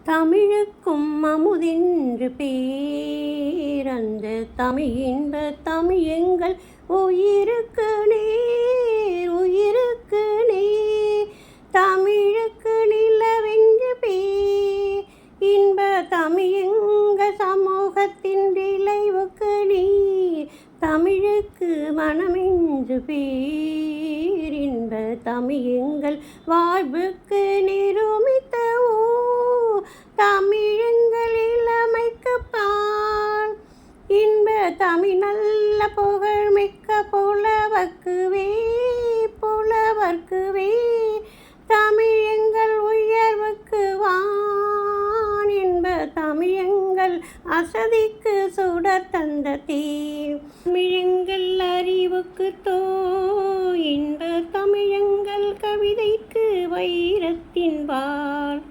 தமிழுக்கும் அமுதென்று பேர், அந்த தமிழின்ப தமிழ் எங்கள் உயிருக்கு நேர், உயிருக்கு நேர். தமிழுக்கு நிலவென்று பேர், இன்ப தமிழ் எங்கள் சமூகத்தின் விளைவுக்கு நீர். தமிழுக்கு மனமென்று பேர், இன்ப தமிழ் எங்கள் வாழ்வுக்கு நிருமித்த தமிழெங்கள் இளமைக்கு பால். இன்ப தமிழ் நல்ல புகழ் மிக்க புலவர்க்குவே, புலவர்க்குவே. தமிழெங்கள் உயர்வுக்கு வான், இன்ப தமிழெங்கள் அசதிக்கு சுடர் தந்த தீ. தமிழெங்கள் அறிவுக்கு தோ, இன்ப தமிழெங்கள் கவிதைக்கு வைரத்தின் வாள்.